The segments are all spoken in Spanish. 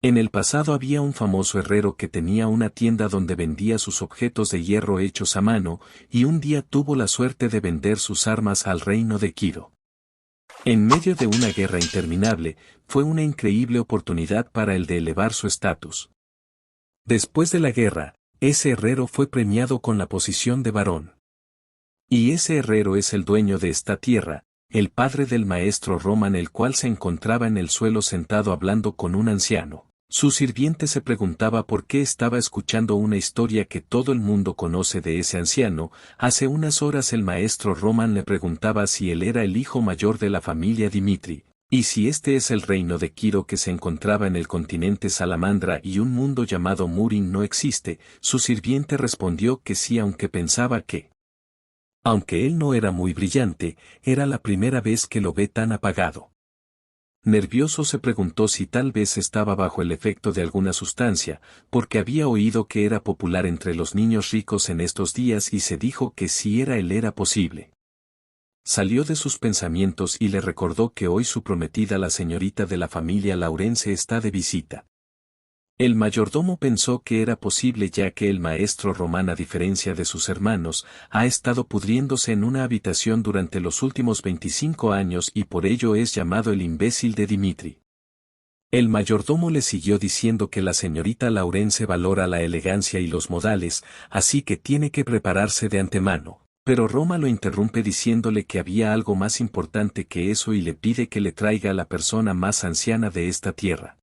En el pasado había un famoso herrero que tenía una tienda donde vendía sus objetos de hierro hechos a mano, y un día tuvo la suerte de vender sus armas al reino de Kiro. En medio de una guerra interminable, fue una increíble oportunidad para él de elevar su estatus. Después de la guerra, ese herrero fue premiado con la posición de barón. Y ese herrero es el dueño de esta tierra, el padre del maestro Roman, el cual se encontraba en el suelo sentado hablando con un anciano. Su sirviente se preguntaba por qué estaba escuchando una historia que todo el mundo conoce de ese anciano. Hace unas horas el maestro Roman le preguntaba si él era el hijo mayor de la familia Dimitri, y si este es el reino de Kiro que se encontraba en el continente Salamandra y un mundo llamado Murin no existe. Su sirviente respondió que sí, aunque pensaba que, aunque él no era muy brillante, era la primera vez que lo ve tan apagado. Nervioso se preguntó si tal vez estaba bajo el efecto de alguna sustancia, porque había oído que era popular entre los niños ricos en estos días y se dijo que si era él era posible. Salió de sus pensamientos y le recordó que hoy su prometida, la señorita de la familia Laurence, está de visita. El mayordomo pensó que era posible, ya que el maestro Román, a diferencia de sus hermanos, ha estado pudriéndose en una habitación durante los últimos 25 años y por ello es llamado el imbécil de Dimitri. El mayordomo le siguió diciendo que la señorita Laurence valora la elegancia y los modales, así que tiene que prepararse de antemano. Pero Roma lo interrumpe diciéndole que había algo más importante que eso y le pide que le traiga a la persona más anciana de esta tierra.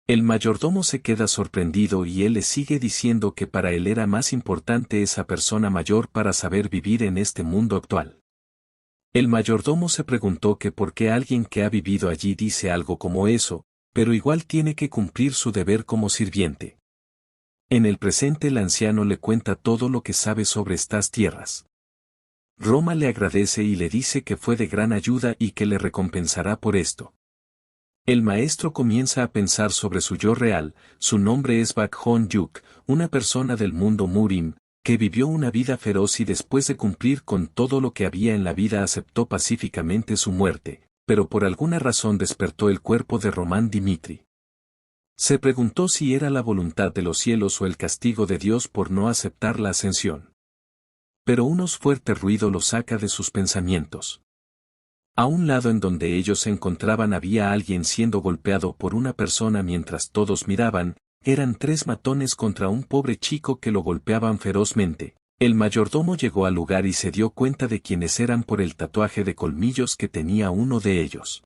El mayordomo se queda sorprendido y él le sigue diciendo que para él era más importante esa persona mayor para saber vivir en este mundo actual. El mayordomo se preguntó que por qué alguien que ha vivido allí dice algo como eso, pero igual tiene que cumplir su deber como sirviente. En el presente el anciano le cuenta todo lo que sabe sobre estas tierras. Roma le agradece y le dice que fue de gran ayuda y que le recompensará por esto. El maestro comienza a pensar sobre su yo real. Su nombre es Bak Hon-yuk, una persona del mundo Murim, que vivió una vida feroz y después de cumplir con todo lo que había en la vida aceptó pacíficamente su muerte, pero por alguna razón despertó el cuerpo de Román Dimitri. Se preguntó si era la voluntad de los cielos o el castigo de Dios por no aceptar la ascensión. Pero un fuerte ruido lo saca de sus pensamientos. A un lado en donde ellos se encontraban había alguien siendo golpeado por una persona mientras todos miraban. Eran 3 matones contra un pobre chico que lo golpeaban ferozmente. El mayordomo llegó al lugar y se dio cuenta de quiénes eran por el tatuaje de colmillos que tenía uno de ellos.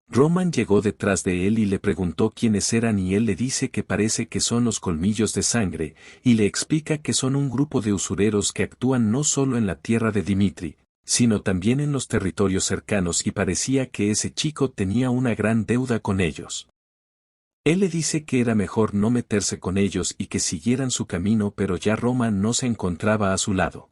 Roman llegó detrás de él y le preguntó quiénes eran y él le dice que parece que son los colmillos de sangre, y le explica que son un grupo de usureros que actúan no solo en la tierra de Dimitri, sino también en los territorios cercanos, y parecía que ese chico tenía una gran deuda con ellos. Él le dice que era mejor no meterse con ellos y que siguieran su camino, pero ya Roman no se encontraba a su lado.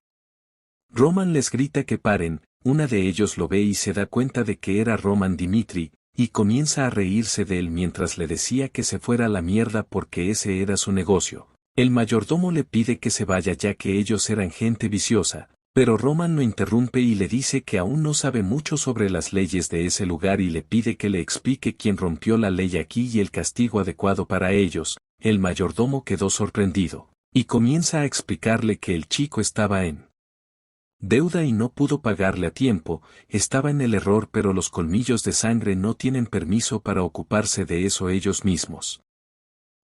Roman les grita que paren. Una de ellos lo ve y se da cuenta de que era Roman Dimitri, y comienza a reírse de él mientras le decía que se fuera a la mierda porque ese era su negocio. El mayordomo le pide que se vaya ya que ellos eran gente viciosa. Pero Roman lo interrumpe y le dice que aún no sabe mucho sobre las leyes de ese lugar y le pide que le explique quién rompió la ley aquí y el castigo adecuado para ellos. El mayordomo quedó sorprendido, y comienza a explicarle que el chico estaba en deuda y no pudo pagarle a tiempo. Estaba en el error, pero los colmillos de sangre no tienen permiso para ocuparse de eso ellos mismos.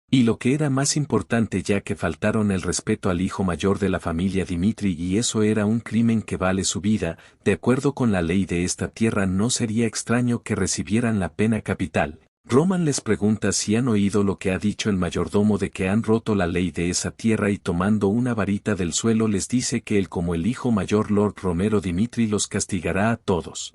Y lo que era más importante, ya que faltaron el respeto al hijo mayor de la familia Dimitri y eso era un crimen que vale su vida. De acuerdo con la ley de esta tierra no sería extraño que recibieran la pena capital. Roman les pregunta si han oído lo que ha dicho el mayordomo de que han roto la ley de esa tierra, y tomando una varita del suelo les dice que él, como el hijo mayor Lord Romero Dimitri, los castigará a todos.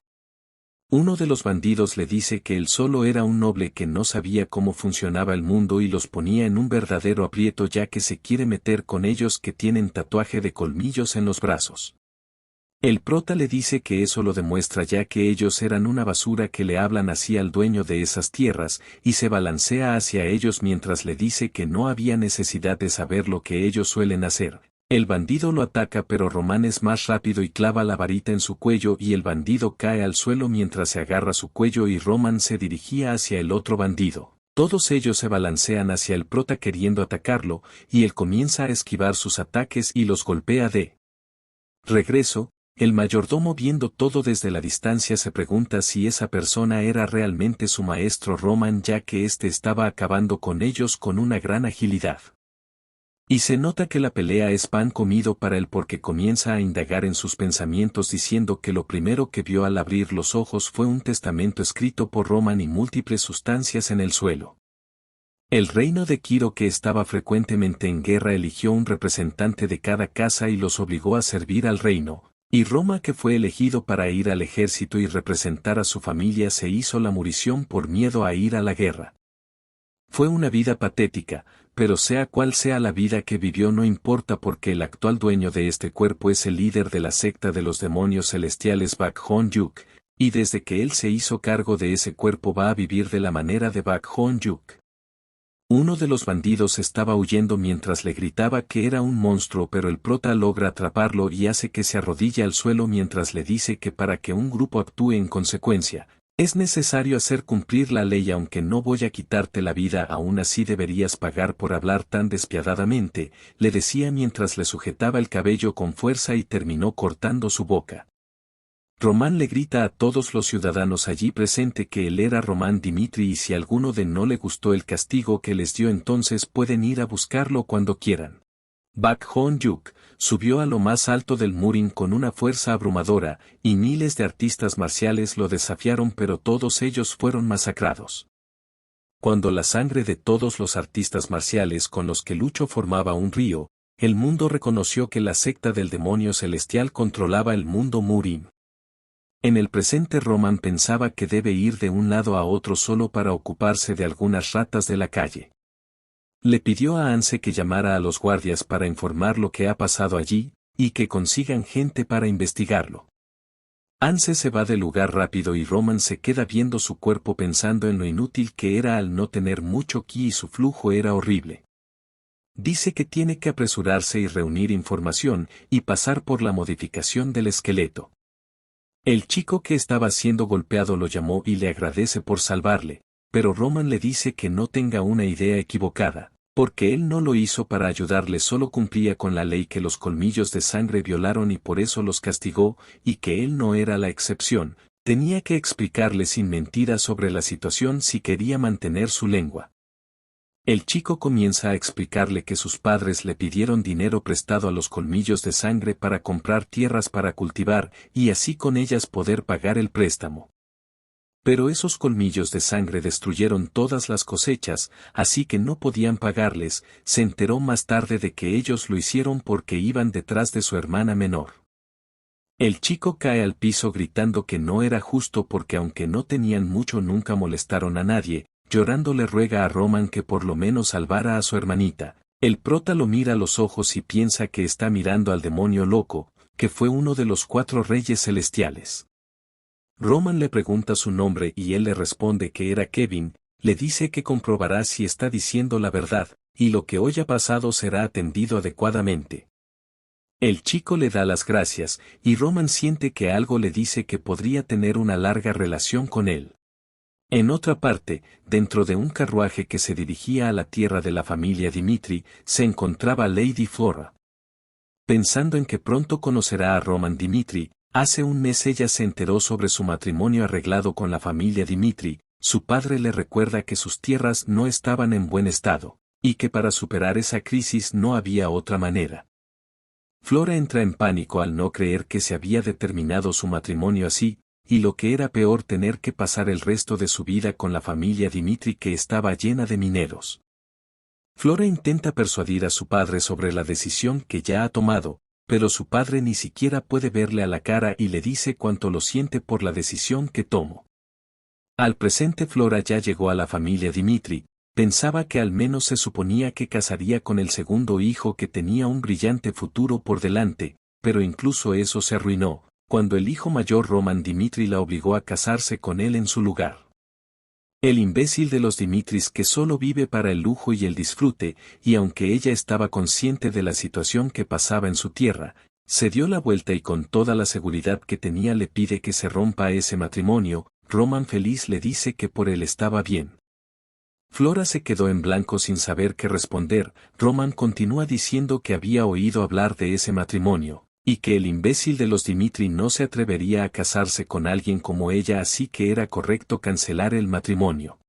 Uno de los bandidos le dice que él solo era un noble que no sabía cómo funcionaba el mundo y los ponía en un verdadero aprieto ya que se quiere meter con ellos que tienen tatuaje de colmillos en los brazos. El prota le dice que eso lo demuestra ya que ellos eran una basura, que le hablan así al dueño de esas tierras, y se balancea hacia ellos mientras le dice que no había necesidad de saber lo que ellos suelen hacer. El bandido lo ataca, pero Román es más rápido y clava la varita en su cuello y el bandido cae al suelo mientras se agarra su cuello y Román se dirigía hacia el otro bandido. Todos ellos se balancean hacia el prota queriendo atacarlo, y él comienza a esquivar sus ataques y los golpea de regreso. El mayordomo, viendo todo desde la distancia, se pregunta si esa persona era realmente su maestro Roman, ya que éste estaba acabando con ellos con una gran agilidad. Y se nota que la pelea es pan comido para él, porque comienza a indagar en sus pensamientos, diciendo que lo primero que vio al abrir los ojos fue un testamento escrito por Roman y múltiples sustancias en el suelo. El reino de Quiro, que estaba frecuentemente en guerra, eligió un representante de cada casa y los obligó a servir al reino, y Roma, que fue elegido para ir al ejército y representar a su familia, se hizo la murición por miedo a ir a la guerra. Fue una vida patética, pero sea cual sea la vida que vivió no importa, porque el actual dueño de este cuerpo es el líder de la secta de los demonios celestiales Bak-Hon-Yuk, y desde que él se hizo cargo de ese cuerpo va a vivir de la manera de Bak-Hon-Yuk. Uno de los bandidos estaba huyendo mientras le gritaba que era un monstruo, pero el prota logra atraparlo y hace que se arrodille al suelo mientras le dice que para que un grupo actúe en consecuencia, es necesario hacer cumplir la ley. Aunque no voy a quitarte la vida, aún así deberías pagar por hablar tan despiadadamente, le decía mientras le sujetaba el cabello con fuerza y terminó cortando su boca. Román le grita a todos los ciudadanos allí presente que él era Román Dimitri, y si a alguno de no le gustó el castigo que les dio, entonces pueden ir a buscarlo cuando quieran. Bak-Hon-Yuk subió a lo más alto del Murin con una fuerza abrumadora, y miles de artistas marciales lo desafiaron, pero todos ellos fueron masacrados. Cuando la sangre de todos los artistas marciales con los que luchó formaba un río, el mundo reconoció que la secta del demonio celestial controlaba el mundo Murin. En el presente, Roman pensaba que debe ir de un lado a otro solo para ocuparse de algunas ratas de la calle. Le pidió a Anse que llamara a los guardias para informar lo que ha pasado allí, y que consigan gente para investigarlo. Anse se va del lugar rápido y Roman se queda viendo su cuerpo, pensando en lo inútil que era al no tener mucho ki y su flujo era horrible. Dice que tiene que apresurarse y reunir información y pasar por la modificación del esqueleto. El chico que estaba siendo golpeado lo llamó y le agradece por salvarle, pero Roman le dice que no tenga una idea equivocada, porque él no lo hizo para ayudarle, solo cumplía con la ley que los colmillos de sangre violaron y por eso los castigó, y que él no era la excepción. Tenía que explicarle sin mentiras sobre la situación si quería mantener su lengua. El chico comienza a explicarle que sus padres le pidieron dinero prestado a los colmillos de sangre para comprar tierras para cultivar y así con ellas poder pagar el préstamo. Pero esos colmillos de sangre destruyeron todas las cosechas, así que no podían pagarles. Se enteró más tarde de que ellos lo hicieron porque iban detrás de su hermana menor. El chico cae al piso gritando que no era justo, porque aunque no tenían mucho nunca molestaron a nadie. Llorando le ruega a Roman que por lo menos salvara a su hermanita. El prota lo mira a los ojos y piensa que está mirando al demonio loco, que fue uno de los 4 reyes celestiales. Roman le pregunta su nombre y él le responde que era Kevin. Le dice que comprobará si está diciendo la verdad, y lo que hoy ha pasado será atendido adecuadamente. El chico le da las gracias, y Roman siente que algo le dice que podría tener una larga relación con él. En otra parte, dentro de un carruaje que se dirigía a la tierra de la familia Dimitri, se encontraba Lady Flora. Pensando en que pronto conocerá a Roman Dimitri, hace un mes ella se enteró sobre su matrimonio arreglado con la familia Dimitri. Su padre le recuerda que sus tierras no estaban en buen estado, y que para superar esa crisis no había otra manera. Flora entra en pánico al no creer que se había determinado su matrimonio así, y lo que era peor, tener que pasar el resto de su vida con la familia Dimitri, que estaba llena de mineros. Flora intenta persuadir a su padre sobre la decisión que ya ha tomado, pero su padre ni siquiera puede verle a la cara y le dice cuánto lo siente por la decisión que tomó. Al presente, Flora ya llegó a la familia Dimitri. Pensaba que al menos se suponía que casaría con el segundo hijo, que tenía un brillante futuro por delante, pero incluso eso se arruinó cuando el hijo mayor Roman Dimitri la obligó a casarse con él en su lugar. El imbécil de los Dimitris, que solo vive para el lujo y el disfrute, y aunque ella estaba consciente de la situación que pasaba en su tierra, se dio la vuelta y con toda la seguridad que tenía le pide que se rompa ese matrimonio. Roman, feliz, le dice que por él estaba bien. Flora se quedó en blanco sin saber qué responder. Roman continúa diciendo que había oído hablar de ese matrimonio, y que el imbécil de los Dimitri no se atrevería a casarse con alguien como ella, así que era correcto cancelar el matrimonio.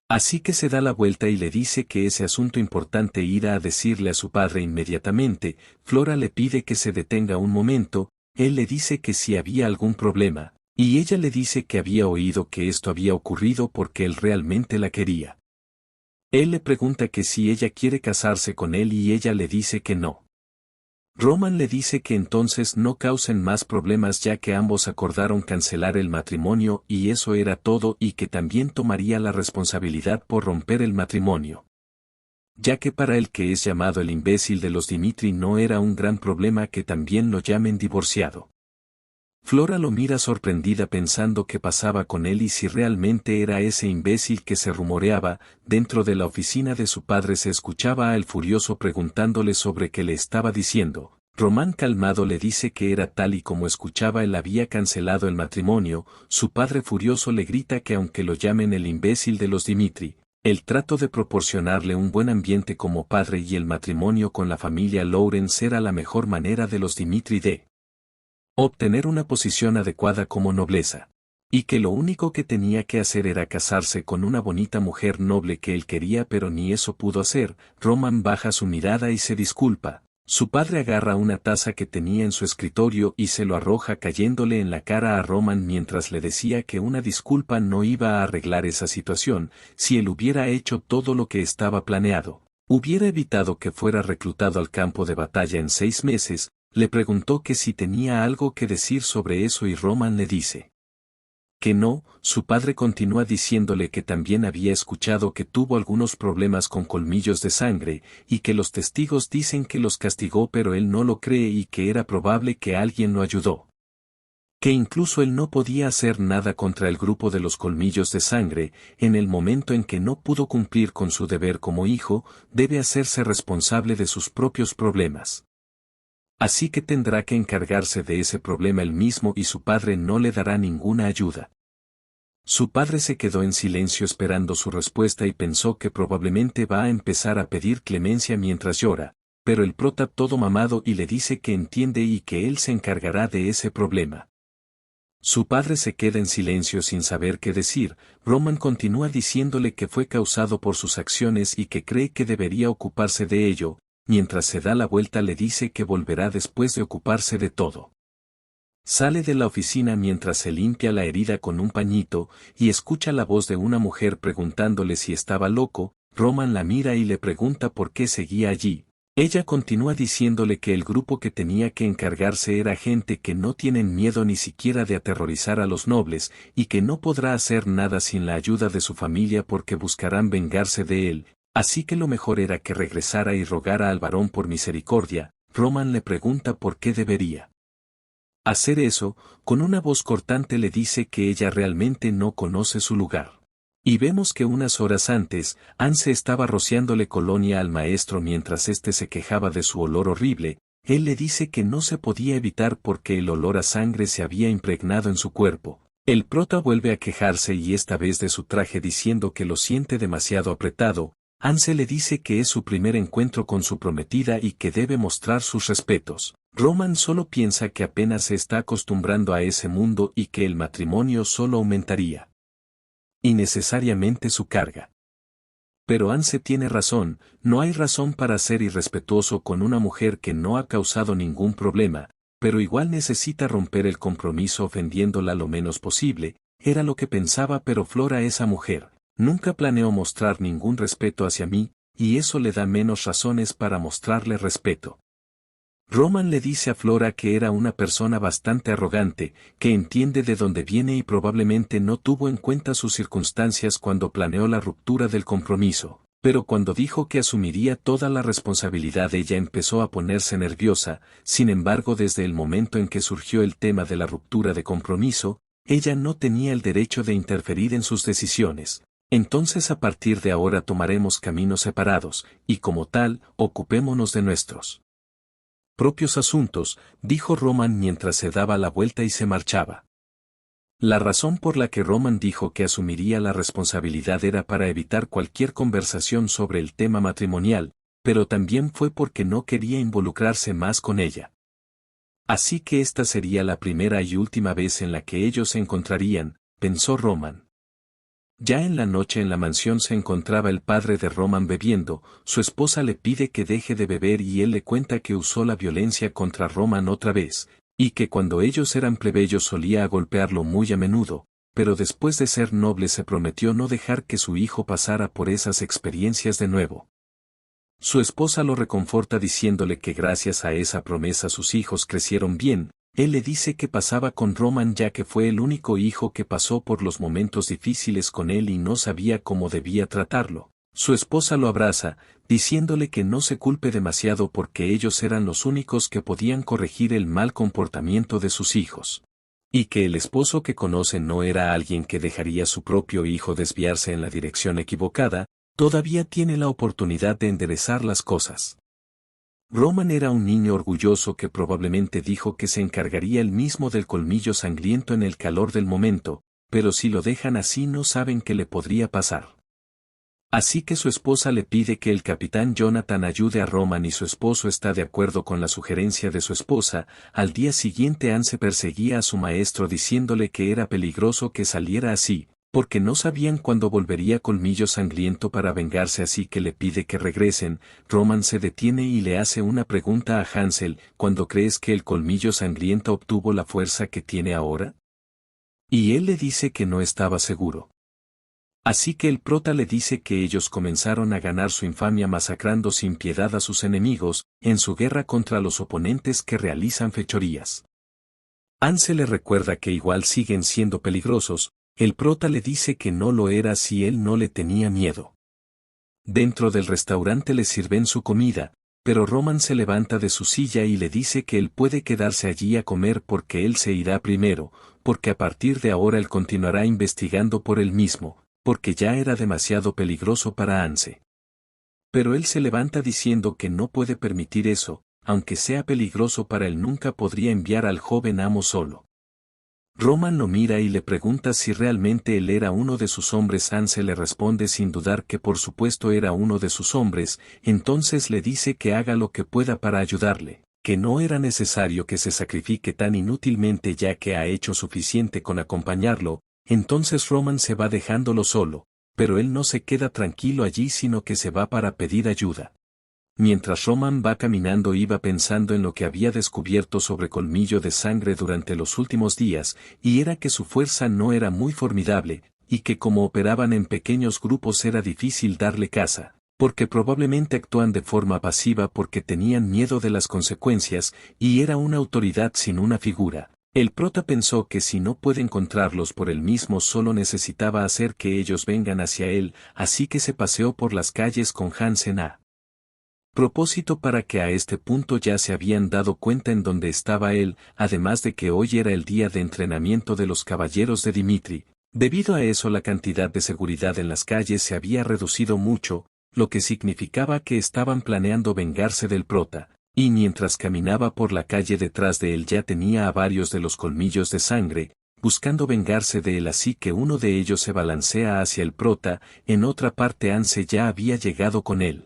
Así que se da la vuelta y le dice que ese asunto importante irá a decirle a su padre inmediatamente. Flora le pide que se detenga un momento, él le dice que si había algún problema, y ella le dice que había oído que esto había ocurrido porque él realmente la quería. Él le pregunta que si ella quiere casarse con él y ella le dice que no. Roman le dice que entonces no causen más problemas ya que ambos acordaron cancelar el matrimonio y eso era todo, y que también tomaría la responsabilidad por romper el matrimonio. Ya que para el que es llamado el imbécil de los Dimitri no era un gran problema que también lo llamen divorciado. Flora lo mira sorprendida pensando qué pasaba con él y si realmente era ese imbécil que se rumoreaba. Dentro de la oficina de su padre se escuchaba a él furioso preguntándole sobre qué le estaba diciendo. Román calmado le dice que era tal y como escuchaba, él había cancelado el matrimonio. Su padre furioso le grita que aunque lo llamen el imbécil de los Dimitri, él trató de proporcionarle un buen ambiente como padre y el matrimonio con la familia Lawrence era la mejor manera de los Dimitri de obtener una posición adecuada como nobleza. Y que lo único que tenía que hacer era casarse con una bonita mujer noble que él quería, pero ni eso pudo hacer. Roman baja su mirada y se disculpa. Su padre agarra una taza que tenía en su escritorio y se lo arroja cayéndole en la cara a Roman mientras le decía que una disculpa no iba a arreglar esa situación. Si él hubiera hecho todo lo que estaba planeado, hubiera evitado que fuera reclutado al campo de batalla en 6 meses. Le preguntó que si tenía algo que decir sobre eso y Roman le dice que no. Su padre continúa diciéndole que también había escuchado que tuvo algunos problemas con colmillos de sangre, y que los testigos dicen que los castigó pero él no lo cree y que era probable que alguien lo ayudó. Que incluso él no podía hacer nada contra el grupo de los colmillos de sangre. En el momento en que no pudo cumplir con su deber como hijo, debe hacerse responsable de sus propios problemas. Así que tendrá que encargarse de ese problema él mismo y su padre no le dará ninguna ayuda. Su padre se quedó en silencio esperando su respuesta y pensó que probablemente va a empezar a pedir clemencia mientras llora, pero el prota todo mamado y le dice que entiende y que él se encargará de ese problema. Su padre se queda en silencio sin saber qué decir. Roman continúa diciéndole que fue causado por sus acciones y que cree que debería ocuparse de ello. Mientras se da la vuelta le dice que volverá después de ocuparse de todo. Sale de la oficina mientras se limpia la herida con un pañito, y escucha la voz de una mujer preguntándole si estaba loco. Roman la mira y le pregunta por qué seguía allí. Ella continúa diciéndole que el grupo que tenía que encargarse era gente que no tienen miedo ni siquiera de aterrorizar a los nobles, y que no podrá hacer nada sin la ayuda de su familia porque buscarán vengarse de él. Así que lo mejor era que regresara y rogara al varón por misericordia. Roman le pregunta por qué debería hacer eso. Con una voz cortante le dice que ella realmente no conoce su lugar. Y vemos que unas horas antes, Anse estaba rociándole colonia al maestro mientras éste se quejaba de su olor horrible. Él le dice que no se podía evitar porque el olor a sangre se había impregnado en su cuerpo. El prota vuelve a quejarse y esta vez de su traje diciendo que lo siente demasiado apretado. Anse le dice que es su primer encuentro con su prometida y que debe mostrar sus respetos. Roman solo piensa que apenas se está acostumbrando a ese mundo y que el matrimonio solo aumentaría innecesariamente su carga. Pero Anse tiene razón, no hay razón para ser irrespetuoso con una mujer que no ha causado ningún problema, pero igual necesita romper el compromiso ofendiéndola lo menos posible. Era lo que pensaba, pero Flora, esa mujer, nunca planeó mostrar ningún respeto hacia mí, y eso le da menos razones para mostrarle respeto. Roman le dice a Flora que era una persona bastante arrogante, que entiende de dónde viene y probablemente no tuvo en cuenta sus circunstancias cuando planeó la ruptura del compromiso, pero cuando dijo que asumiría toda la responsabilidad ella empezó a ponerse nerviosa. Sin embargo, desde el momento en que surgió el tema de la ruptura de compromiso, ella no tenía el derecho de interferir en sus decisiones. Entonces a partir de ahora tomaremos caminos separados, y como tal, ocupémonos de nuestros propios asuntos, dijo Roman mientras se daba la vuelta y se marchaba. La razón por la que Roman dijo que asumiría la responsabilidad era para evitar cualquier conversación sobre el tema matrimonial, pero también fue porque no quería involucrarse más con ella. Así que esta sería la primera y última vez en la que ellos se encontrarían, pensó Roman. Ya en la noche en la mansión se encontraba el padre de Roman bebiendo, su esposa le pide que deje de beber y él le cuenta que usó la violencia contra Roman otra vez, y que cuando ellos eran plebeyos solía golpearlo muy a menudo, pero después de ser noble se prometió no dejar que su hijo pasara por esas experiencias de nuevo. Su esposa lo reconforta diciéndole que gracias a esa promesa sus hijos crecieron bien. Él le dice que pasaba con Roman ya que fue el único hijo que pasó por los momentos difíciles con él y no sabía cómo debía tratarlo. Su esposa lo abraza, diciéndole que no se culpe demasiado porque ellos eran los únicos que podían corregir el mal comportamiento de sus hijos. Y que el esposo que conoce no era alguien que dejaría a su propio hijo desviarse en la dirección equivocada, todavía tiene la oportunidad de enderezar las cosas. Roman era un niño orgulloso que probablemente dijo que se encargaría él mismo del colmillo sangriento en el calor del momento, pero si lo dejan así no saben qué le podría pasar. Así que su esposa le pide que el capitán Jonathan ayude a Roman y su esposo está de acuerdo con la sugerencia de su esposa. Al día siguiente Anse perseguía a su maestro diciéndole que era peligroso que saliera así, porque no sabían cuándo volvería Colmillo Sangriento para vengarse, así que le pide que regresen. Roman se detiene y le hace una pregunta a Hansel: ¿cuándo crees que el Colmillo Sangriento obtuvo la fuerza que tiene ahora? Y él le dice que no estaba seguro. Así que el prota le dice que ellos comenzaron a ganar su infamia masacrando sin piedad a sus enemigos, en su guerra contra los oponentes que realizan fechorías. Ansel le recuerda que igual siguen siendo peligrosos. El prota le dice que no lo era si él no le tenía miedo. Dentro del restaurante le sirven su comida, pero Roman se levanta de su silla y le dice que él puede quedarse allí a comer porque él se irá primero, porque a partir de ahora él continuará investigando por él mismo, porque ya era demasiado peligroso para Anse. Pero él se levanta diciendo que no puede permitir eso, aunque sea peligroso para él nunca podría enviar al joven amo solo. Roman lo mira y le pregunta si realmente él era uno de sus hombres. Anse le responde sin dudar que por supuesto era uno de sus hombres, entonces le dice que haga lo que pueda para ayudarle, que no era necesario que se sacrifique tan inútilmente ya que ha hecho suficiente con acompañarlo. Entonces Roman se va dejándolo solo, pero él no se queda tranquilo allí sino que se va para pedir ayuda. Mientras Roman va caminando iba pensando en lo que había descubierto sobre Colmillo de Sangre durante los últimos días, y era que su fuerza no era muy formidable, y que como operaban en pequeños grupos era difícil darle caza, porque probablemente actúan de forma pasiva porque tenían miedo de las consecuencias, y era una autoridad sin una figura. El prota pensó que si no puede encontrarlos por él mismo solo necesitaba hacer que ellos vengan hacia él, así que se paseó por las calles con Hansen a propósito para que a este punto ya se habían dado cuenta en dónde estaba él, además de que hoy era el día de entrenamiento de los caballeros de Dimitri. Debido a eso la cantidad de seguridad en las calles se había reducido mucho, lo que significaba que estaban planeando vengarse del prota, y mientras caminaba por la calle detrás de él ya tenía a varios de los Colmillos de Sangre, buscando vengarse de él, así que uno de ellos se balancea hacia el prota. En otra parte Anse ya había llegado con él.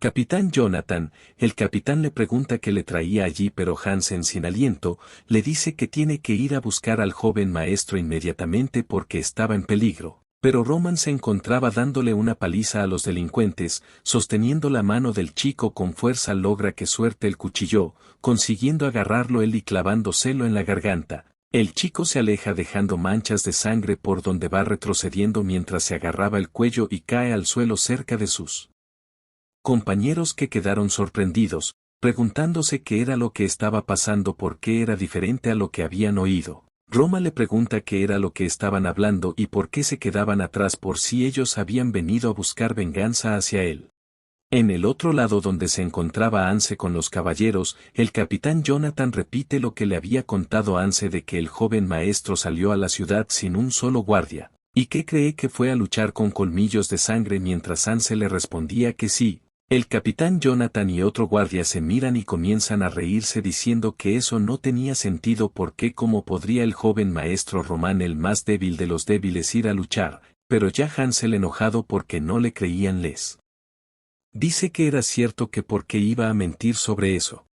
Capitán Jonathan, el capitán le pregunta qué le traía allí, pero Hansen sin aliento, le dice que tiene que ir a buscar al joven maestro inmediatamente porque estaba en peligro. Pero Roman se encontraba dándole una paliza a los delincuentes, sosteniendo la mano del chico con fuerza logra que suelte el cuchillo, consiguiendo agarrarlo él y clavándoselo en la garganta. El chico se aleja dejando manchas de sangre por donde va retrocediendo mientras se agarraba el cuello y cae al suelo cerca de sus compañeros que quedaron sorprendidos, preguntándose qué era lo que estaba pasando, por qué era diferente a lo que habían oído. Roma le pregunta qué era lo que estaban hablando y por qué se quedaban atrás por si ellos habían venido a buscar venganza hacia él. En el otro lado donde se encontraba Anse con los caballeros, el capitán Jonathan repite lo que le había contado Anse de que el joven maestro salió a la ciudad sin un solo guardia, y que cree que fue a luchar con Colmillos de Sangre mientras Anse le respondía que sí, El capitán Jonathan y otro guardia se miran y comienzan a reírse diciendo que eso no tenía sentido porque cómo podría el joven maestro Román, el más débil de los débiles, ir a luchar, pero ya Hansel, enojado porque no le creían, les dice que era cierto, que porque iba a mentir sobre eso.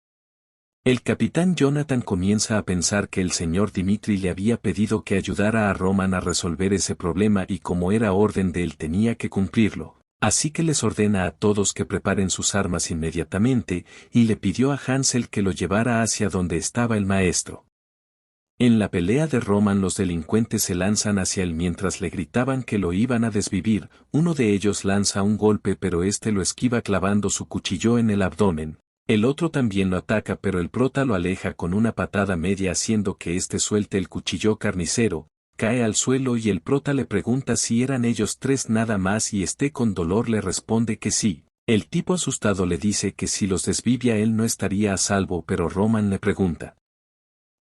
El capitán Jonathan comienza a pensar que el señor Dimitri le había pedido que ayudara a Román a resolver ese problema y como era orden de él tenía que cumplirlo. Así que les ordena a todos que preparen sus armas inmediatamente, y le pidió a Hansel que lo llevara hacia donde estaba el maestro. En la pelea de Román los delincuentes se lanzan hacia él mientras le gritaban que lo iban a desvivir. Uno de ellos lanza un golpe pero este lo esquiva clavando su cuchillo en el abdomen. El otro también lo ataca pero el prota lo aleja con una patada media haciendo que este suelte el cuchillo carnicero. Cae al suelo y el prota le pregunta si eran ellos tres nada más y este con dolor le responde que sí. El tipo asustado le dice que si los desvivía él no estaría a salvo, pero Román le pregunta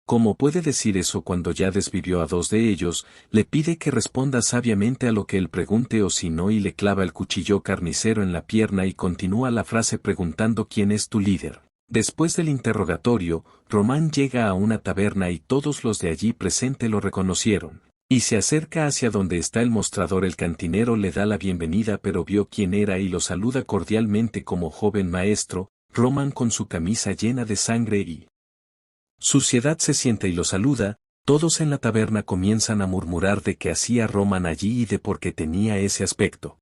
¿cómo puede decir eso cuando ya desvivió a dos de ellos? Le pide que responda sabiamente a lo que él pregunte o si no, y le clava el cuchillo carnicero en la pierna y continúa la frase preguntando ¿quién es tu líder? Después del interrogatorio, Román llega a una taberna y todos los de allí presente lo reconocieron, y se acerca hacia donde está el mostrador. El cantinero le da la bienvenida pero vio quién era y lo saluda cordialmente como joven maestro. Román, con su camisa llena de sangre y suciedad, se sienta y lo saluda. Todos en la taberna comienzan a murmurar de qué hacía Román allí y de por qué tenía ese aspecto.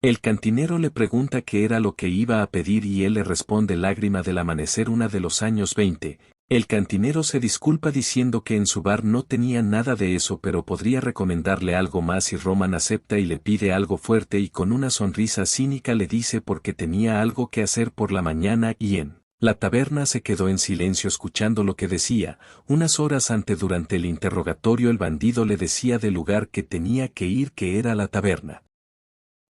El cantinero le pregunta qué era lo que iba a pedir y él le responde Lágrima del amanecer, una de los años 20. El cantinero se disculpa diciendo que en su bar no tenía nada de eso pero podría recomendarle algo más y Román acepta y le pide algo fuerte y con una sonrisa cínica le dice porque tenía algo que hacer por la mañana y en la taberna se quedó en silencio escuchando lo que decía. Unas horas antes, durante el interrogatorio, el bandido le decía del lugar que tenía que ir, que era la taberna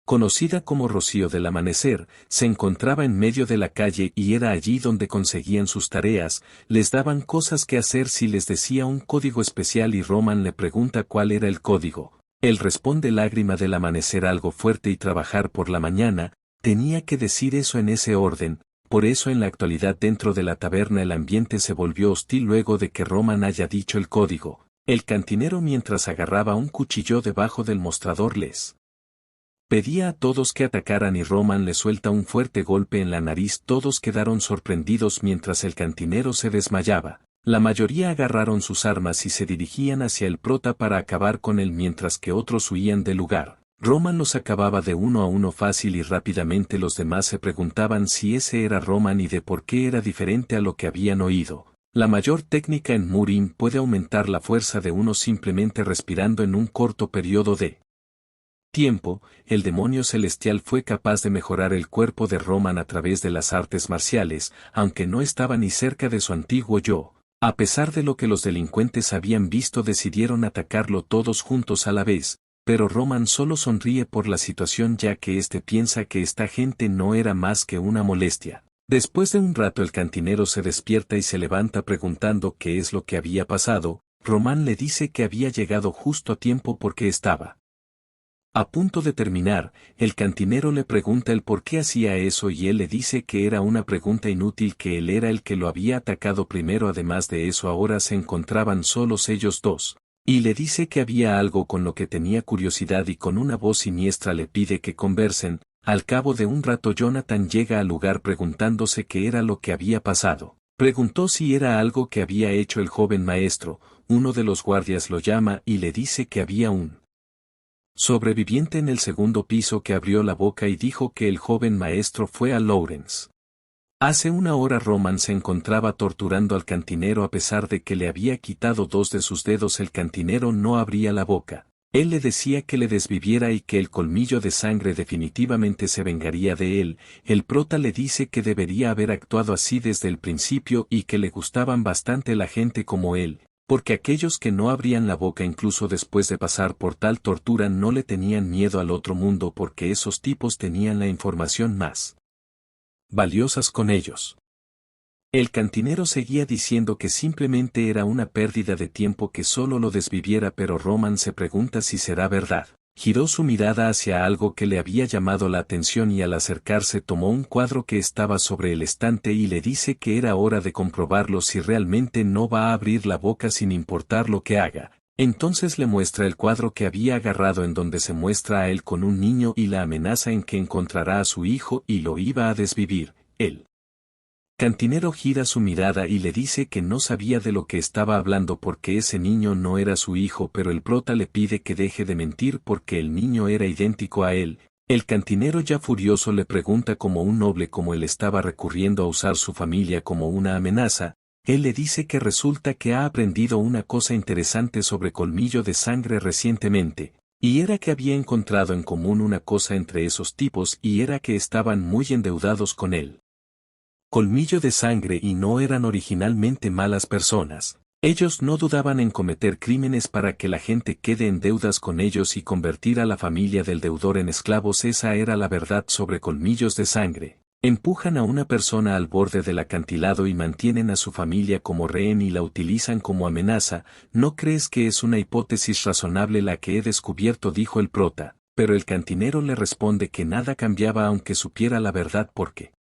conocida como Rocío del Amanecer. Se encontraba en medio de la calle y era allí donde conseguían sus tareas. Les daban cosas que hacer si les decía un código especial y Román le pregunta cuál era el código. Él responde Lágrima del amanecer, algo fuerte y trabajar por la mañana. Tenía que decir eso en ese orden. Por eso en la actualidad dentro de la taberna el ambiente se volvió hostil luego de que Román haya dicho el código. El cantinero, mientras agarraba un cuchillo debajo del mostrador, les pedía a todos que atacaran y Román le suelta un fuerte golpe en la nariz. Todos quedaron sorprendidos mientras el cantinero se desmayaba. La mayoría agarraron sus armas y se dirigían hacia el prota para acabar con él mientras que otros huían del lugar. Román los acababa de uno a uno fácil y rápidamente. Los demás se preguntaban si ese era Román y de por qué era diferente a lo que habían oído. La mayor técnica en Murim puede aumentar la fuerza de uno simplemente respirando en un corto periodo de tiempo. El demonio celestial fue capaz de mejorar el cuerpo de Román a través de las artes marciales, aunque no estaba ni cerca de su antiguo yo. A pesar de lo que los delincuentes habían visto, decidieron atacarlo todos juntos a la vez, pero Román solo sonríe por la situación ya que éste piensa que esta gente no era más que una molestia. Después de un rato el cantinero se despierta y se levanta preguntando qué es lo que había pasado. Román le dice que había llegado justo a tiempo porque estaba a punto de terminar. El cantinero le pregunta el por qué hacía eso y él le dice que era una pregunta inútil, que él era el que lo había atacado primero. Además de eso ahora se encontraban solos ellos dos, y le dice que había algo con lo que tenía curiosidad y con una voz siniestra le pide que conversen. Al cabo de un rato Jonathan llega al lugar preguntándose qué era lo que había pasado. Preguntó si era algo que había hecho el joven maestro. Uno de los guardias lo llama y le dice que había un sobreviviente en el segundo piso que abrió la boca y dijo que el joven maestro fue a Lawrence. Hace una hora Román se encontraba torturando al cantinero a pesar de que le había quitado dos de sus dedos. El cantinero no abría la boca. Él le decía que le desviviera y que el colmillo de sangre definitivamente se vengaría de él. El prota le dice que debería haber actuado así desde el principio y que le gustaban bastante la gente como él, porque aquellos que no abrían la boca incluso después de pasar por tal tortura no le tenían miedo al otro mundo, porque esos tipos tenían la información más valiosas con ellos. El cantinero seguía diciendo que simplemente era una pérdida de tiempo que solo lo desviviera, pero Román se pregunta si será verdad. giró su mirada hacia algo que le había llamado la atención y al acercarse tomó un cuadro que estaba sobre el estante y le dice que era hora de comprobarlo si realmente no va a abrir la boca sin importar lo que haga. Entonces le muestra el cuadro que había agarrado en donde se muestra a él con un niño y la amenaza en que encontrará a su hijo y lo iba a desvivir. Él cantinero gira su mirada y le dice que no sabía de lo que estaba hablando porque ese niño no era su hijo, pero el prota le pide que deje de mentir porque el niño era idéntico a él. El cantinero ya furioso le pregunta como un noble cómo él estaba recurriendo a usar su familia como una amenaza. Él le dice que resulta que ha aprendido una cosa interesante sobre Colmillo de Sangre recientemente, y era que había encontrado en común una cosa entre esos tipos y era que estaban muy endeudados con él. Colmillo de Sangre y no eran originalmente malas personas. Ellos no dudaban en cometer crímenes para que la gente quede en deudas con ellos y convertir a la familia del deudor en esclavos. Esa era la verdad sobre Colmillos de Sangre. Empujan a una persona al borde del acantilado y mantienen a su familia como rehén y la utilizan como amenaza. ¿No crees que es una hipótesis razonable la que he descubierto?, dijo el prota, pero el cantinero le responde que nada cambiaba aunque supiera la verdad porque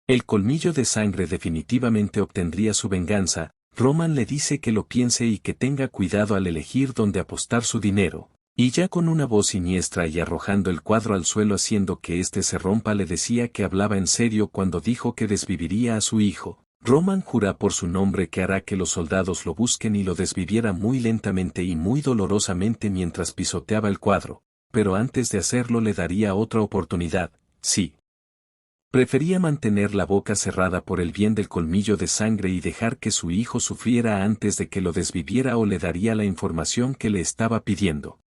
el Colmillo de Sangre definitivamente obtendría su venganza. Roman le dice que lo piense y que tenga cuidado al elegir dónde apostar su dinero, y ya con una voz siniestra y arrojando el cuadro al suelo haciendo que éste se rompa le decía que hablaba en serio cuando dijo que desviviría a su hijo. Roman jura por su nombre que hará que los soldados lo busquen y lo desviviera muy lentamente y muy dolorosamente mientras pisoteaba el cuadro, pero antes de hacerlo le daría otra oportunidad. Sí. Prefería mantener la boca cerrada por el bien del Colmillo de Sangre y dejar que su hijo sufriera antes de que lo desviviera o le daría la información que le estaba pidiendo.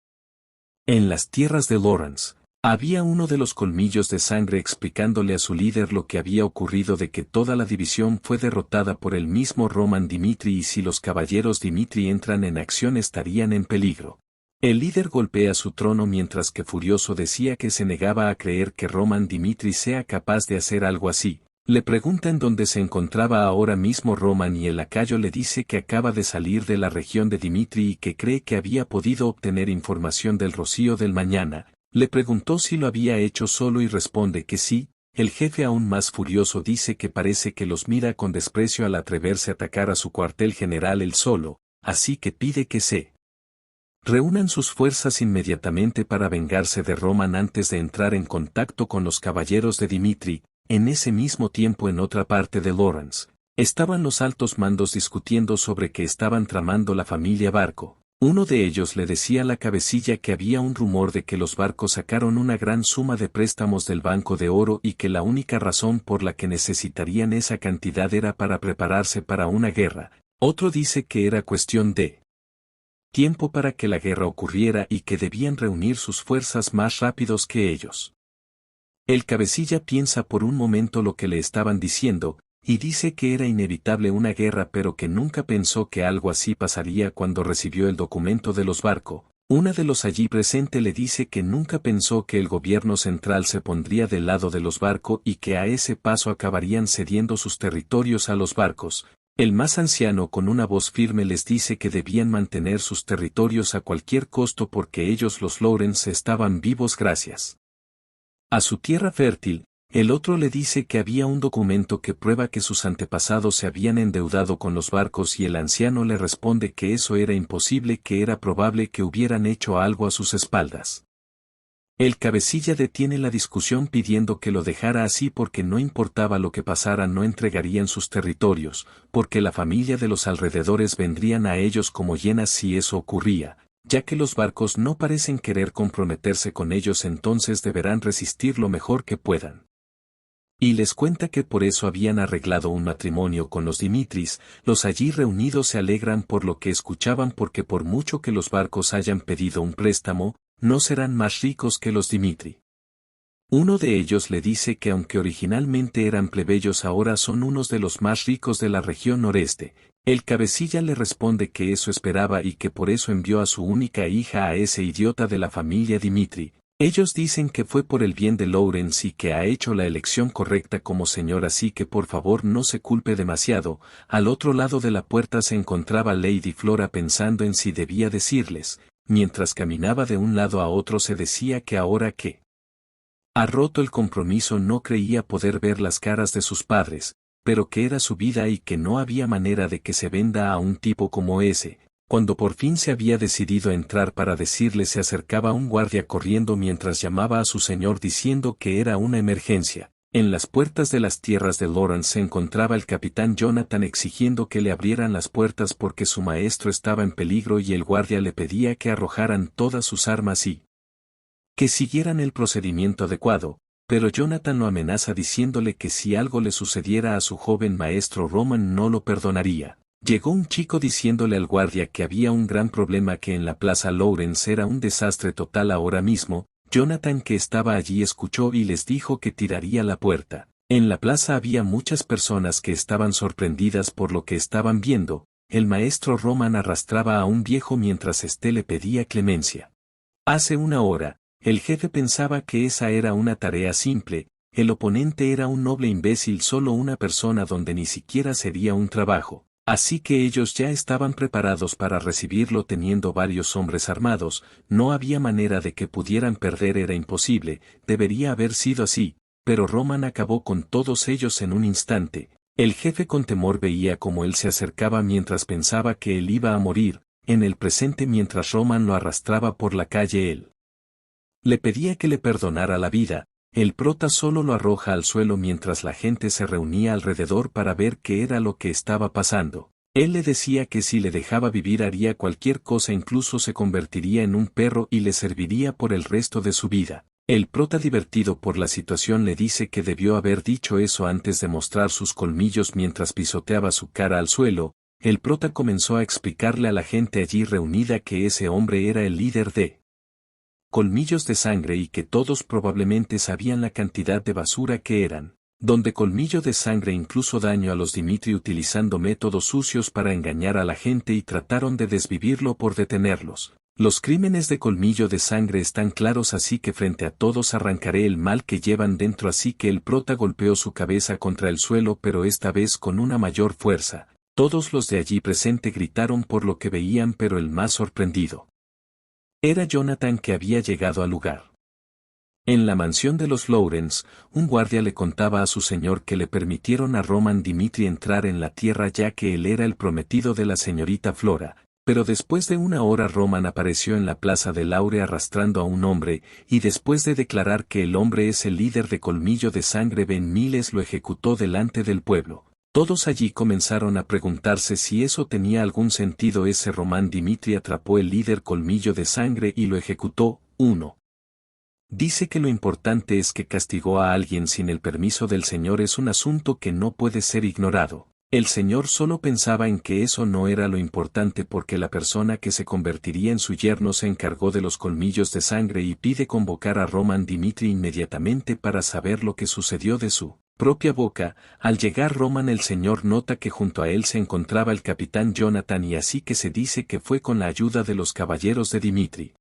En las tierras de Lawrence, había uno de los Colmillos de Sangre explicándole a su líder lo que había ocurrido, de que toda la división fue derrotada por el mismo Roman Dimitri y si los caballeros Dimitri entran en acción estarían en peligro. El líder golpea su trono mientras que furioso decía que se negaba a creer que Roman Dimitri sea capaz de hacer algo así. Le preguntan dónde se encontraba ahora mismo Roman y el lacayo le dice que acaba de salir de la región de Dimitri y que cree que había podido obtener información del rocío del mañana. Le preguntó si lo había hecho solo y responde que sí. El jefe aún más furioso dice que parece que los mira con desprecio al atreverse a atacar a su cuartel general él solo, así que pide que se reúnan sus fuerzas inmediatamente para vengarse de Roman antes de entrar en contacto con los caballeros de Dimitri. En ese mismo tiempo en otra parte de Lawrence, estaban los altos mandos discutiendo sobre qué estaban tramando la familia Barco. Uno de ellos le decía a la cabecilla que había un rumor de que los Barcos sacaron una gran suma de préstamos del Banco de Oro y que la única razón por la que necesitarían esa cantidad era para prepararse para una guerra. Otro dice que era cuestión de tiempo para que la guerra ocurriera y que debían reunir sus fuerzas más rápidos que ellos. El cabecilla piensa por un momento lo que le estaban diciendo, y dice que era inevitable una guerra pero que nunca pensó que algo así pasaría cuando recibió el documento de los Barco. Una de los allí presente le dice que nunca pensó que el gobierno central se pondría del lado de los Barco y que a ese paso acabarían cediendo sus territorios a los Barcos. El más anciano con una voz firme les dice que debían mantener sus territorios a cualquier costo porque ellos los Lawrence estaban vivos gracias a su tierra fértil. El otro le dice que había un documento que prueba que sus antepasados se habían endeudado con los Barcos y el anciano le responde que eso era imposible, que era probable que hubieran hecho algo a sus espaldas. El cabecilla detiene la discusión pidiendo que lo dejara así porque no importaba lo que pasara no entregarían sus territorios, porque la familia de los alrededores vendrían a ellos como hienas si eso ocurría, ya que los Barcos no parecen querer comprometerse con ellos entonces deberán resistir lo mejor que puedan. Y les cuenta que por eso habían arreglado un matrimonio con los Dimitris. Los allí reunidos se alegran por lo que escuchaban porque por mucho que los Barcos hayan pedido un préstamo, no serán más ricos que los Dimitri. Uno de ellos le dice que aunque originalmente eran plebeyos ahora son unos de los más ricos de la región noreste. El cabecilla le responde que eso esperaba y que por eso envió a su única hija a ese idiota de la familia Dimitri. Ellos dicen que fue por el bien de Lawrence y que ha hecho la elección correcta como señor, así que por favor no se culpe demasiado. Al otro lado de la puerta se encontraba Lady Flora pensando en si debía decirles, mientras caminaba de un lado a otro se decía que ahora que ha roto el compromiso no creía poder ver las caras de sus padres, pero que era su vida y que no había manera de que se venda a un tipo como ese. Cuando por fin se había decidido a entrar para decirle se acercaba un guardia corriendo mientras llamaba a su señor diciendo que era una emergencia. En las puertas de las tierras de Lawrence se encontraba el capitán Jonathan exigiendo que le abrieran las puertas porque su maestro estaba en peligro y el guardia le pedía que arrojaran todas sus armas y que siguieran el procedimiento adecuado, pero Jonathan lo amenaza diciéndole que si algo le sucediera a su joven maestro Roman no lo perdonaría. Llegó un chico diciéndole al guardia que había un gran problema, que en la plaza Lawrence era un desastre total ahora mismo. Jonathan, que estaba allí, escuchó y les dijo que tiraría la puerta. En la plaza había muchas personas que estaban sorprendidas por lo que estaban viendo. El maestro Roman arrastraba a un viejo mientras éste le pedía clemencia. Hace una hora, el jefe pensaba que esa era una tarea simple, el oponente era un noble imbécil, solo una persona donde ni siquiera sería un trabajo. Así que ellos ya estaban preparados para recibirlo teniendo varios hombres armados, no había manera de que pudieran perder, era imposible, debería haber sido así, pero Roman acabó con todos ellos en un instante. El jefe con temor veía cómo él se acercaba mientras pensaba que él iba a morir, en el presente mientras Roman lo arrastraba por la calle él le pedía que le perdonara la vida. El prota solo lo arroja al suelo mientras la gente se reunía alrededor para ver qué era lo que estaba pasando. Él le decía que si le dejaba vivir haría cualquier cosa, incluso se convertiría en un perro y le serviría por el resto de su vida. El prota, divertido por la situación, le dice que debió haber dicho eso antes de mostrar sus colmillos mientras pisoteaba su cara al suelo. El prota comenzó a explicarle a la gente allí reunida que ese hombre era el líder de Colmillos de Sangre y que todos probablemente sabían la cantidad de basura que eran. Donde Colmillo de Sangre incluso dañó a los Dimitri utilizando métodos sucios para engañar a la gente y trataron de desvivirlo por detenerlos. Los crímenes de Colmillo de Sangre están claros, así que frente a todos arrancaré el mal que llevan dentro. Así que el prota golpeó su cabeza contra el suelo, pero esta vez con una mayor fuerza. Todos los de allí presente gritaron por lo que veían, pero el más sorprendido era Jonathan, que había llegado al lugar. En la mansión de los Lawrence, un guardia le contaba a su señor que le permitieron a Roman Dimitri entrar en la tierra ya que él era el prometido de la señorita Flora, pero después de una hora Roman apareció en la plaza de Laure arrastrando a un hombre, y después de declarar que el hombre es el líder de Colmillo de Sangre, Ben Miles lo ejecutó delante del pueblo. Todos allí comenzaron a preguntarse si eso tenía algún sentido. Ese Roman Dimitri atrapó el líder Colmillo de Sangre y lo ejecutó. 1. Dice que lo importante es que castigó a alguien sin el permiso del Señor, es un asunto que no puede ser ignorado. El Señor solo pensaba en que eso no era lo importante porque la persona que se convertiría en su yerno se encargó de los Colmillos de Sangre y pide convocar a Roman Dimitri inmediatamente para saber lo que sucedió de su propia boca. Al llegar Roman, el Señor nota que junto a él se encontraba el capitán Jonathan, y así que se dice que fue con la ayuda de los caballeros de Dimitri.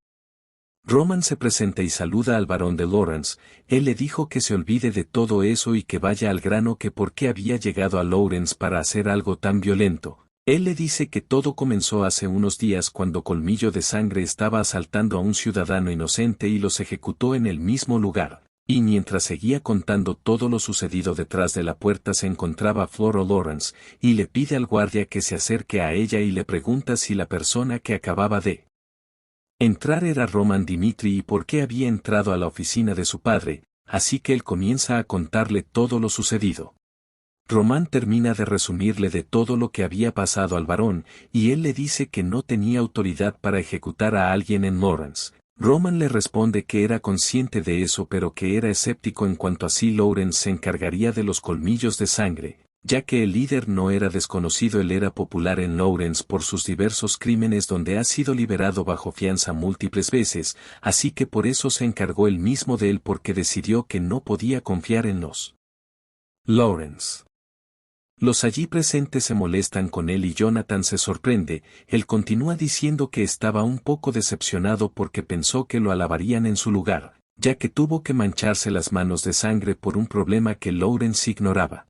Roman se presenta y saluda al barón de Lawrence. Él le dijo que se olvide de todo eso y que vaya al grano, que por qué había llegado a Lawrence para hacer algo tan violento. Él le dice que todo comenzó hace unos días cuando Colmillo de Sangre estaba asaltando a un ciudadano inocente y los ejecutó en el mismo lugar. Y mientras seguía contando todo lo sucedido, detrás de la puerta se encontraba Flora Lawrence, y le pide al guardia que se acerque a ella y le pregunta si la persona que acababa de entrar era Roman Dimitri y por qué había entrado a la oficina de su padre, así que él comienza a contarle todo lo sucedido. Roman termina de resumirle de todo lo que había pasado al varón, y él le dice que no tenía autoridad para ejecutar a alguien en Lawrence. Roman le responde que era consciente de eso, pero que era escéptico en cuanto a si Lawrence se encargaría de los Colmillos de Sangre, ya que el líder no era desconocido. Él era popular en Lawrence por sus diversos crímenes, donde ha sido liberado bajo fianza múltiples veces, así que por eso se encargó él mismo de él, porque decidió que no podía confiar en los Lawrence. Los allí presentes se molestan con él y Jonathan se sorprende. Él continúa diciendo que estaba un poco decepcionado porque pensó que lo alabarían en su lugar, ya que tuvo que mancharse las manos de sangre por un problema que Lawrence ignoraba.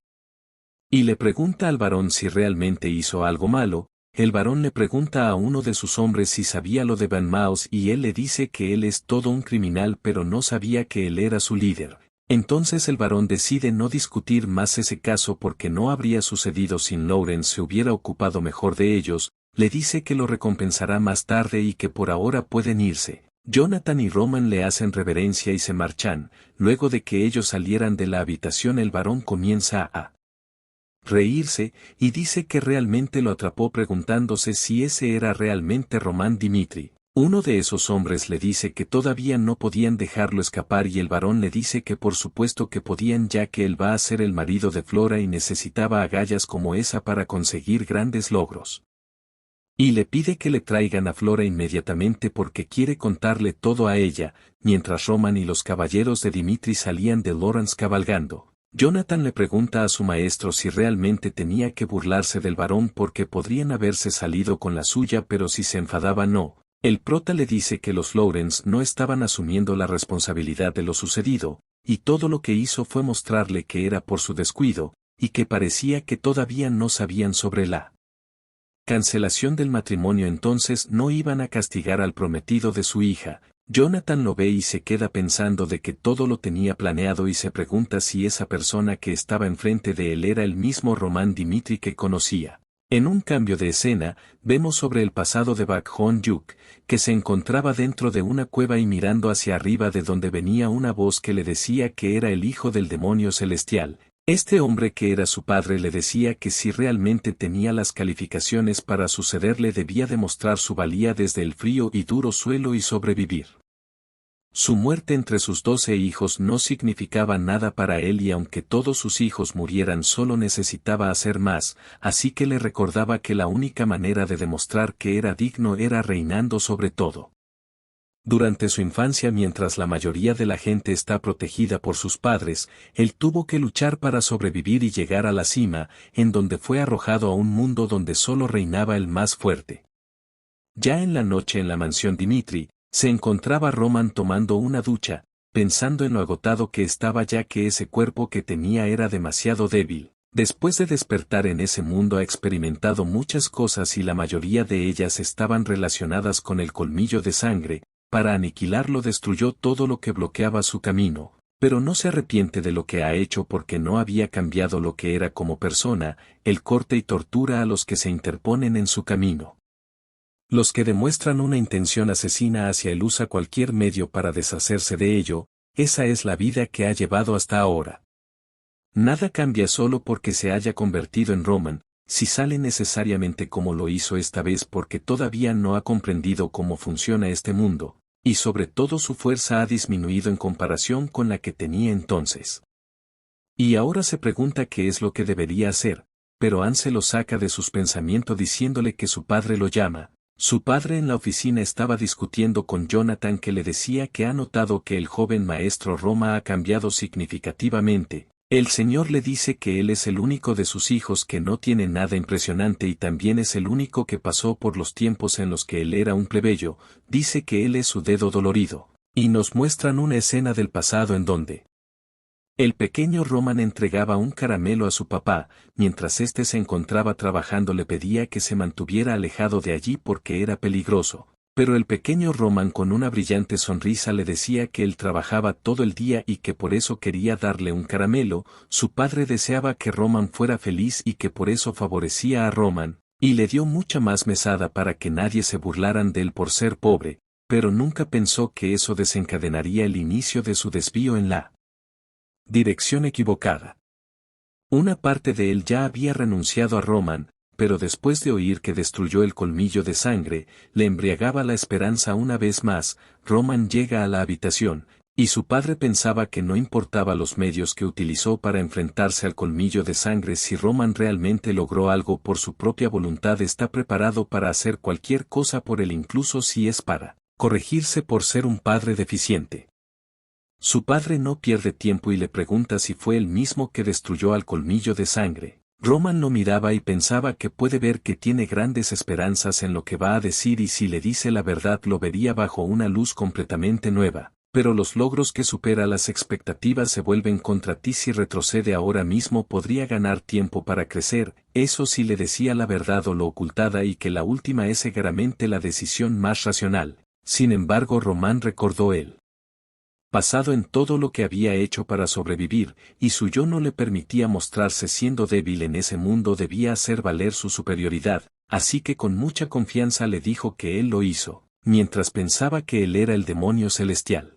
Y le pregunta al varón si realmente hizo algo malo. el varón le pregunta a uno de sus hombres si sabía lo de Van Maus y él le dice que él es todo un criminal pero no sabía que él era su líder. Entonces el varón decide no discutir más ese caso porque no habría sucedido si Lawrence se hubiera ocupado mejor de ellos, le dice que lo recompensará más tarde y que por ahora pueden irse. Jonathan y Roman le hacen reverencia y se marchan. Luego de que ellos salieran de la habitación el varón comienza a reírse y dice que realmente lo atrapó preguntándose si ese era realmente Roman Dimitri. Uno de esos hombres le dice que todavía no podían dejarlo escapar y el varón le dice que por supuesto que podían ya que él va a ser el marido de Flora y necesitaba agallas como esa para conseguir grandes logros. Y le pide que le traigan a Flora inmediatamente porque quiere contarle todo a ella, mientras Roman y los caballeros de Dimitri salían de Lawrence cabalgando. Jonathan le pregunta a su maestro si realmente tenía que burlarse del varón porque podrían haberse salido con la suya pero si se enfadaba no. El prota le dice que los Lawrence no estaban asumiendo la responsabilidad de lo sucedido, y todo lo que hizo fue mostrarle que era por su descuido, y que parecía que todavía no sabían sobre la cancelación del matrimonio entonces no iban a castigar al prometido de su hija. Jonathan lo ve y se queda pensando de que todo lo tenía planeado y se pregunta si esa persona que estaba enfrente de él era el mismo Roman Dimitri que conocía. En un cambio de escena, vemos sobre el pasado de Bak Hon-yuk, que se encontraba dentro de una cueva y mirando hacia arriba de donde venía una voz que le decía que era el hijo del demonio celestial. Este hombre que era su padre le decía que si realmente tenía las calificaciones para sucederle debía demostrar su valía desde el frío y duro suelo y sobrevivir. Su muerte entre sus 12 hijos no significaba nada para él y aunque todos sus hijos murieran solo necesitaba hacer más, así que le recordaba que la única manera de demostrar que era digno era reinando sobre todo. Durante su infancia mientras la mayoría de la gente está protegida por sus padres, él tuvo que luchar para sobrevivir y llegar a la cima, en donde fue arrojado a un mundo donde solo reinaba el más fuerte. Ya en la noche en la mansión Dimitri, se encontraba Roman tomando una ducha, pensando en lo agotado que estaba ya que ese cuerpo que tenía era demasiado débil. Después de despertar en ese mundo ha experimentado muchas cosas y la mayoría de ellas estaban relacionadas con el colmillo de sangre. Para aniquilarlo destruyó todo lo que bloqueaba su camino, pero no se arrepiente de lo que ha hecho porque no había cambiado lo que era como persona, el corte y tortura a los que se interponen en su camino. Los que demuestran una intención asesina hacia él usa cualquier medio para deshacerse de ello, esa es la vida que ha llevado hasta ahora. Nada cambia solo porque se haya convertido en Roman, si sale necesariamente como lo hizo esta vez porque todavía no ha comprendido cómo funciona este mundo, y sobre todo su fuerza ha disminuido en comparación con la que tenía entonces. Y ahora se pregunta qué es lo que debería hacer, pero Anne se lo saca de sus pensamientos diciéndole que su padre lo llama. Su padre en la oficina estaba discutiendo con Jonathan que le decía que ha notado que el joven maestro Roma ha cambiado significativamente. El señor le dice que él es el único de sus hijos que no tiene nada impresionante y también es el único que pasó por los tiempos en los que él era un plebeyo, dice que él es su dedo dolorido, y nos muestran una escena del pasado en donde el pequeño Roman entregaba un caramelo a su papá, mientras éste se encontraba trabajando le pedía que se mantuviera alejado de allí porque era peligroso. Pero el pequeño Roman con una brillante sonrisa le decía que él trabajaba todo el día y que por eso quería darle un caramelo. Su padre deseaba que Roman fuera feliz y que por eso favorecía a Roman, y le dio mucha más mesada para que nadie se burlaran de él por ser pobre, pero nunca pensó que eso desencadenaría el inicio de su desvío en la dirección equivocada. Una parte de él ya había renunciado a Roman, pero después de oír que destruyó el colmillo de sangre, le embriagaba la esperanza una vez más. Roman llega a la habitación, y su padre pensaba que no importaba los medios que utilizó para enfrentarse al colmillo de sangre si Roman realmente logró algo por su propia voluntad está preparado para hacer cualquier cosa por él incluso si es para corregirse por ser un padre deficiente. Su padre no pierde tiempo y le pregunta si fue él mismo que destruyó al colmillo de sangre. Roman lo miraba y pensaba que puede ver que tiene grandes esperanzas en lo que va a decir y si le dice la verdad lo vería bajo una luz completamente nueva. Pero los logros que supera las expectativas se vuelven contra ti si retrocede ahora mismo podría ganar tiempo para crecer, eso sí le decía la verdad o lo ocultada y que la última es seguramente la decisión más racional. Sin embargo Román recordó él pasado en todo lo que había hecho para sobrevivir, y su yo no le permitía mostrarse siendo débil en ese mundo debía hacer valer su superioridad, así que con mucha confianza le dijo que él lo hizo, mientras pensaba que él era el demonio celestial.